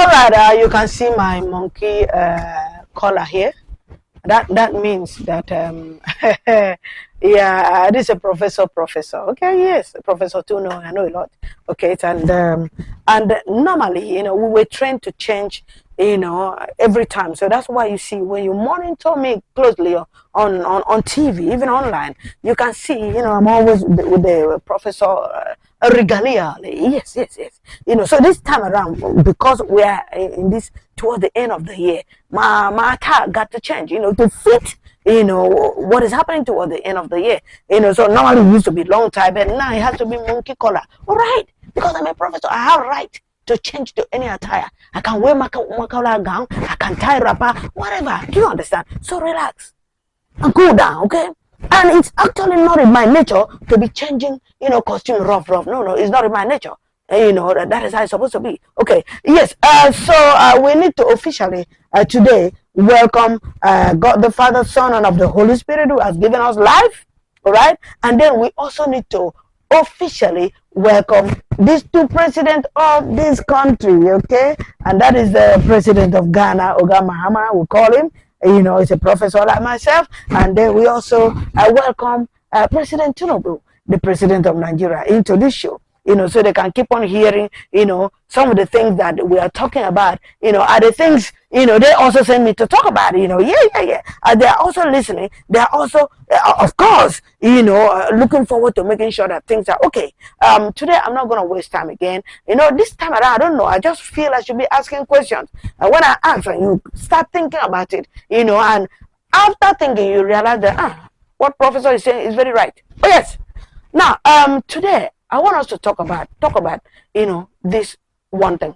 All right, you can see my monkey collar here. That means that yeah, this is a professor. Okay, yes, Professor Tuno. I know a lot. Okay, and normally, we were trained to change, every time. So that's why you see when you monitor me closely on TV, even online, you can see, I'm always with the professor. Regalia, yes. So this time around, because we are in this toward the end of the year, my attire got to change, to fit, what is happening toward the end of the year. So normally it used to be long tie, but now it has to be monkey collar. All right, because I'm a professor, I have right to change to any attire. I can wear my collar gown, I can tie wrapper, whatever. Do you understand? So relax and cool down, okay? And it's actually not in my nature to be changing, costume rough. No, it's not in my nature. That is how it's supposed to be. Okay, yes. So we need to officially today welcome God the Father, Son, and of the Holy Spirit who has given us life. All right, and then we also need to officially welcome these two presidents of this country. Okay, and that is the president of Ghana, Oga Mahama, we call him. He's a professor like myself. And then we also welcome President Tinubu, the president of Nigeria, into this show, so they can keep on hearing, some of the things that we are talking about, are the things, they also send me to talk about, yeah. They are also listening. They are also, of course, looking forward to making sure that things are okay. Today, I'm not going to waste time again. This time around, I don't know. I just feel I should be asking questions. And when I answer, you start thinking about it, and after thinking, you realize that, what professor is saying is very right. Oh, yes. Now, today, I want us to talk about, this one thing.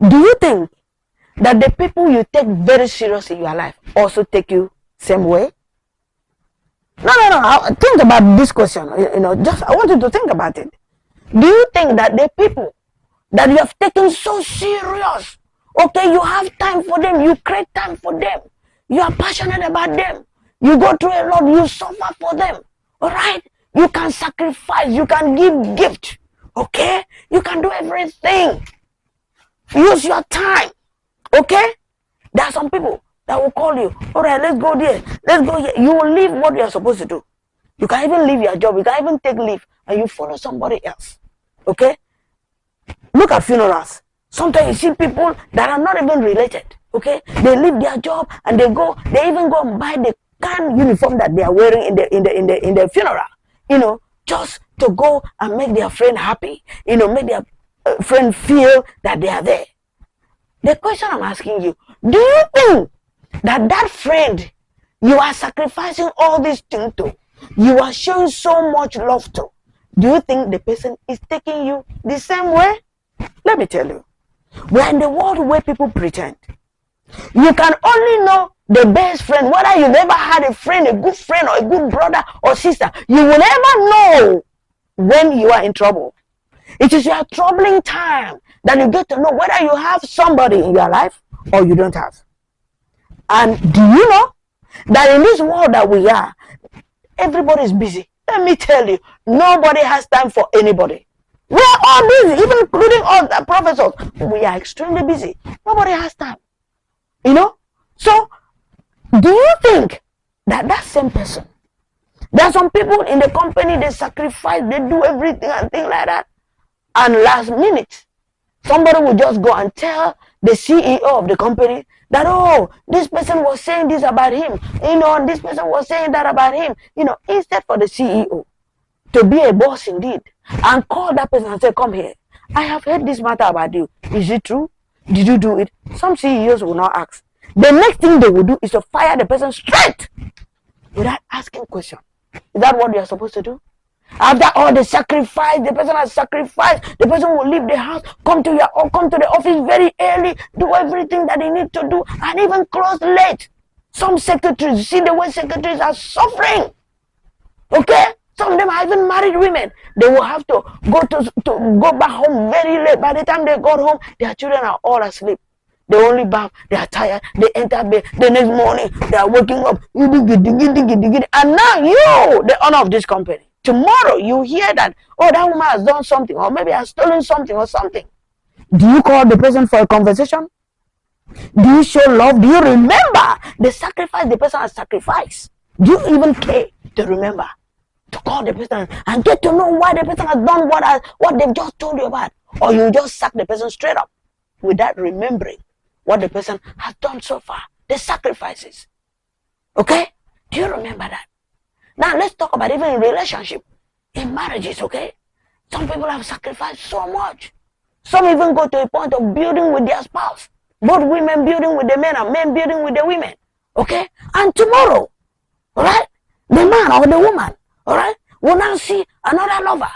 Do you think that the people you take very serious in your life also take you same way? No. Think about this question. Just I want you to think about it. Do you think that the people that you have taken so serious, okay, you have time for them, you create time for them, you are passionate about them, you go through a lot, you suffer for them, all right? You can sacrifice, you can give gift, okay? You can do everything. Use your time, okay? There are some people that will call you, all right, let's go there, let's go here. You will leave what you are supposed to do. You can even leave your job, you can even take leave, and you follow somebody else, okay? Look at funerals. Sometimes you see people that are not even related, okay? They leave their job and they even go and buy the kind of uniform that they are wearing in the funeral, just to go and make their friend happy, make their friend feel that they are there. The question I'm asking you, do you think that friend you are sacrificing all these things to, you are showing so much love to, do you think the person is taking you the same way? Let me tell you, we're in the world where people pretend. You can only know the best friend, whether you've ever had a friend, a good friend, or a good brother or sister. You will never know when you are in trouble. It is your troubling time that you get to know whether you have somebody in your life or you don't have. And do you know that in this world that we are, everybody is busy? Let me tell you, nobody has time for anybody. We are all busy, even including all the professors. We are extremely busy. Nobody has time. So, do you think that same person, there are some people in the company, they sacrifice, they do everything and things like that, and last minute, somebody will just go and tell the CEO of the company that, oh, this person was saying this about him, and this person was saying that about him, instead for the CEO to be a boss indeed, and call that person and say, come here, I have heard this matter about you. Is it true? Did you do it? Some CEOs will not ask. The next thing they will do is to fire the person straight without asking question. Is that what you are supposed to do? After all the sacrifice, the person has sacrificed, the person will leave the house, come to the office very early, do everything that they need to do, and even close late. Some secretaries, see the way secretaries are suffering. Okay? Some of them are even married women. They will have to go back home very late. By the time they got home, their children are all asleep. They only bath, they are tired, they enter bed, the next morning, they are waking up, and now you, the owner of this company, tomorrow you hear that, oh, that woman has done something, or maybe has stolen something or something. Do you call the person for a conversation? Do you show love? Do you remember the sacrifice the person has sacrificed? Do you even care to remember? To call the person and get to know why the person has done what they've just told you about? Or you just sack the person straight up without remembering what the person has done so far, the sacrifices. Okay? Do you remember that? Now let's talk about even in relationship, in marriages, okay? Some people have sacrificed so much. Some even go to a point of building with their spouse. Both women building with the men and men building with the women. Okay? And tomorrow, alright, the man or the woman, alright, will now see another lover.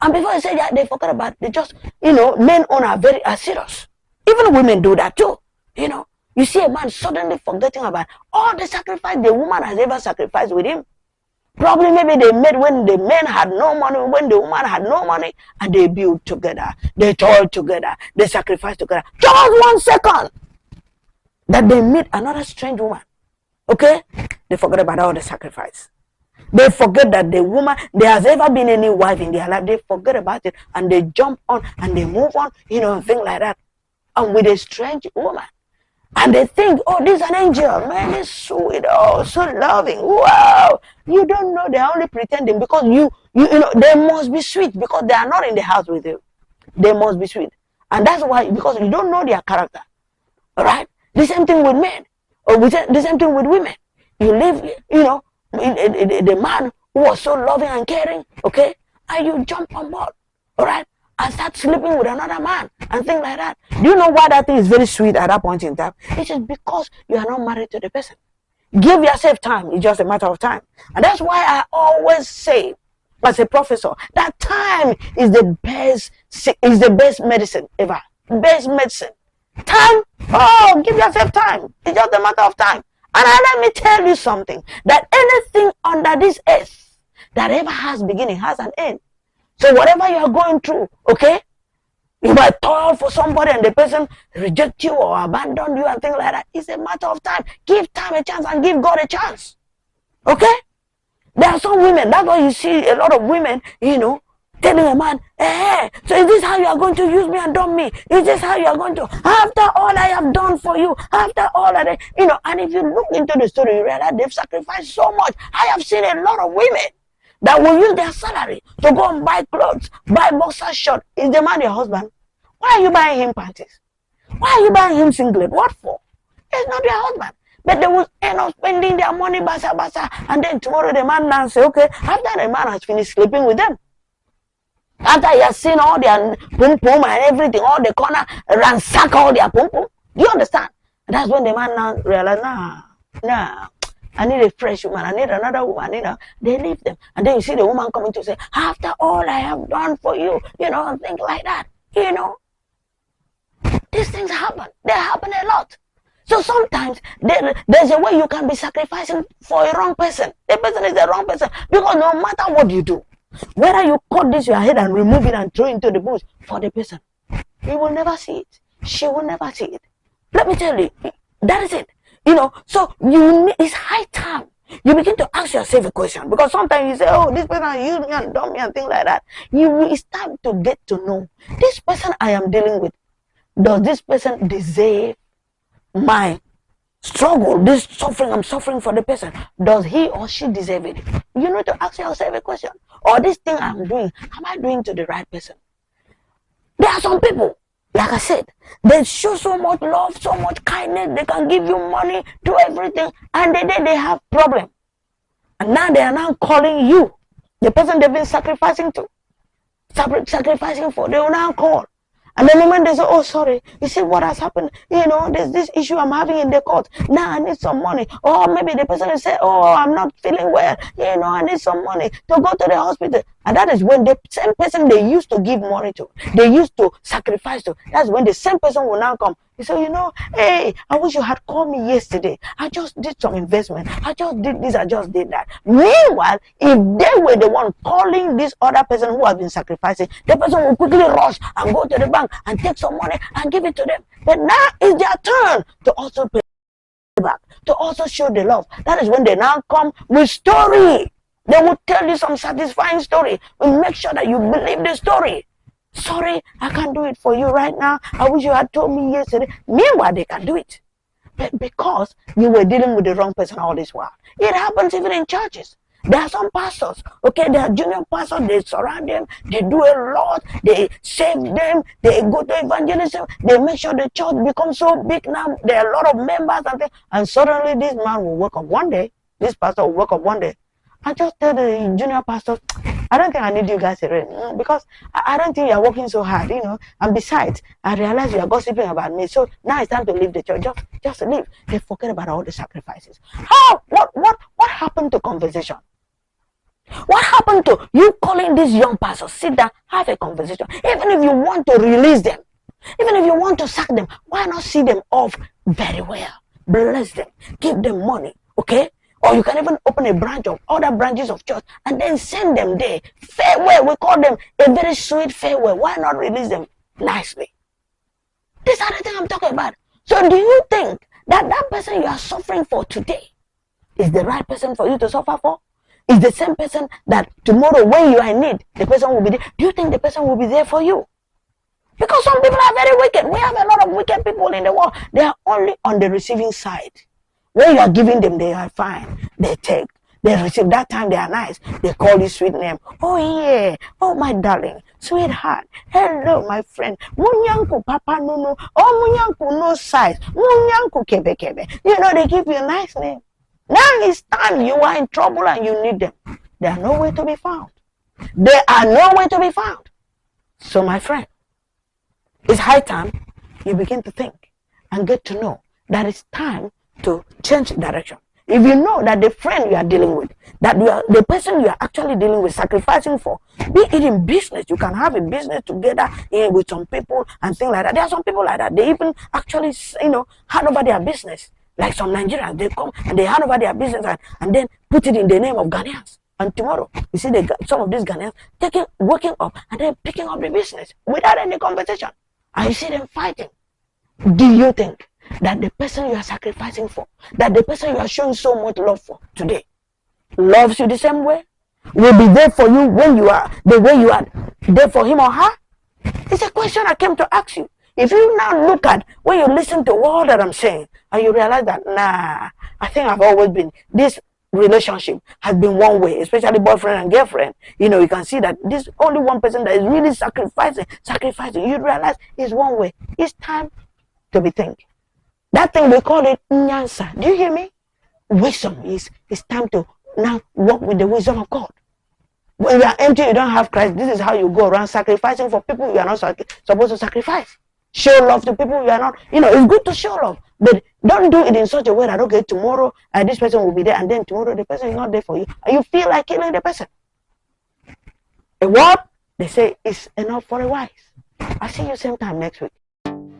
And before they say that, they forget about it. They just, men are serious. Even women do that too. You see a man suddenly forgetting about all the sacrifice the woman has ever sacrificed with him. Probably maybe they met when the men had no money, when the woman had no money, and they built together, they toiled together, they sacrificed together. Just 1 second that they meet another strange woman. Okay? They forget about all the sacrifice. They forget that the woman, there has ever been any wife in their life. They forget about it and they jump on and they move on, and things like that. And with a strange woman. And they think, oh, this is an angel. Man, it's sweet. Oh, so loving. Wow. You don't know. They're only pretending because they must be sweet because they are not in the house with you. They must be sweet. And that's why, because you don't know their character. All right? The same thing with men. Or the same thing with women. You live, the man who was so loving and caring, okay? And you jump on board. All right? And start sleeping with another man and things like that. Do you know why that thing is very sweet at that point in time? It is because you are not married to the person. Give yourself time. It's just a matter of time. And that's why I always say, as a professor, that time is the best medicine ever. Best medicine. Time? Oh, give yourself time. It's just a matter of time. And let me tell you something. That anything under this earth that ever has beginning has an end. So whatever you are going through, okay, you might toil for somebody and the person reject you or abandon you and things like that. It's a matter of time. Give time a chance and give God a chance. Okay? There are some women, that's why you see a lot of women, telling a man, hey, so is this how you are going to use me and dump me? Is this how you are going to, after all I have done for you, after all that, and if you look into the story, you realize they've sacrificed so much. I have seen a lot of women that will use their salary to go and buy clothes, buy boxer shorts. Is the man your husband? Why are you buying him panties? Why are you buying him singlet? What for? It's not your husband. But they will end up spending their money, basa, and then tomorrow the man now say, okay, after the man has finished sleeping with them, after he has seen all their pum-pum and everything, all the corner, ransack all their pum-pum. Do you understand? And that's when the man now realize, nah. I need a fresh woman. I need another woman. They leave them. And then you see the woman coming to say, after all I have done for you, and things like that. These things happen. They happen a lot. So sometimes there's a way you can be sacrificing for a wrong person. The person is the wrong person. Because no matter what you do, whether you cut this your head and remove it and throw it into the bush for the person, he will never see it. She will never see it. Let me tell you, that is it. So it's high time you begin to ask yourself a question, because sometimes you say, oh, this person used me and done me and things like that. It's time to get to know this person I am dealing with. Does this person deserve my struggle, this suffering I'm suffering for the person? Does he or she deserve it? You need to ask yourself a question. Or this thing I'm doing, am I doing to the right person? There are some people, like I said, they show so much love, so much kindness, they can give you money, do everything, and they have problem. And now they are now calling you, the person they've been sacrificing to, sacrificing for, they will now call. And the moment they say, oh, sorry, you see what has happened? There's this issue I'm having in the court. Now I need some money. Or maybe the person will say, oh, I'm not feeling well. I need some money to go to the hospital. And that is when the same person they used to give money to, they used to sacrifice to, that's when the same person will now come. He said, hey, I wish you had called me yesterday. I just did some investment. I just did this, I just did that. Meanwhile, if they were the one calling this other person who has been sacrificing, the person will quickly rush and go to the bank and take some money and give it to them. But now it's their turn to also pay back, to also show the love. That is when they now come with story. They will tell you some satisfying story. We make sure that you believe the story. Sorry, I can't do it for you right now. I wish you had told me yesterday. Meanwhile, they can do it. But because you were dealing with the wrong person all this while. It happens even in churches. There are some pastors, okay, they are junior pastors, they surround them, they do a lot, they save them, they go to evangelism, they make sure the church becomes so big now, there are a lot of members and things, and suddenly this man will wake up one day, this pastor will wake up one day, and just tell the junior pastor, I don't think I need you guys already, because I don't think you're working so hard, and besides, I realize you are gossiping about me, so now it's time to leave the church, just leave. They forget about all the sacrifices. What happened to conversation? What happened to you calling these young pastors? Sit down, have a conversation. Even if you want to release them, even if you want to sack them, why not see them off very well? Bless them, give them money, okay? Or you can even open a branch of other branches of church and then send them there. Farewell, we call them a very sweet farewell. Why not release them nicely? These are the things I'm talking about. So do you think that that person you are suffering for today is the right person for you to suffer for? Is the same person that tomorrow when you are in need, the person will be there? Do you think the person will be there for you? Because some people are very wicked. We have a lot of wicked people in the world. They are only on the receiving side. When you are giving them, they are fine. They take. They receive. That time they are nice. They call you sweet name. Oh yeah. Oh my darling. Sweetheart. Hello my friend. Munyanku papa no. Oh munyanku no size. Munyanku kebe kebe. They give you a nice name. Now it's time you are in trouble and you need them. They are nowhere to be found. They are nowhere to be found. So my friend, it's high time you begin to think and get to know that it's time to change direction. If you know that the friend you are dealing with, that the person you are actually dealing with, sacrificing for, be it in business, you can have a business together with some people and things like that. There are some people like that. They even actually, hand over their business. Like some Nigerians, they come and they hand over their business and then put it in the name of Ghanaians. And tomorrow, you see some of these Ghanaians waking up and then picking up the business without any conversation. And you see them fighting. Do you think that the person you are sacrificing for, that the person you are showing so much love for today, loves you the same way? Will be there for you when you are the way you are there for him or her? It's a question I came to ask you. If you now look at, when you listen to all that I'm saying, and you realize that, I think I've always been, this relationship has been one way, especially boyfriend and girlfriend. You can see that this only one person that is really sacrificing, you realize is one way. It's time to be thinking. That thing we call it nyansa. Do you hear me? Wisdom is time to now walk with the wisdom of God. When you are empty, you don't have Christ. This is how you go around sacrificing for people you are not supposed to sacrifice. Show love to people you are not. It's good to show love, but don't do it in such a way that, okay, tomorrow this person will be there, and then tomorrow the person is not there for you, and you feel like killing the person. A word, they say, is enough for a wise. I'll see you same time next week.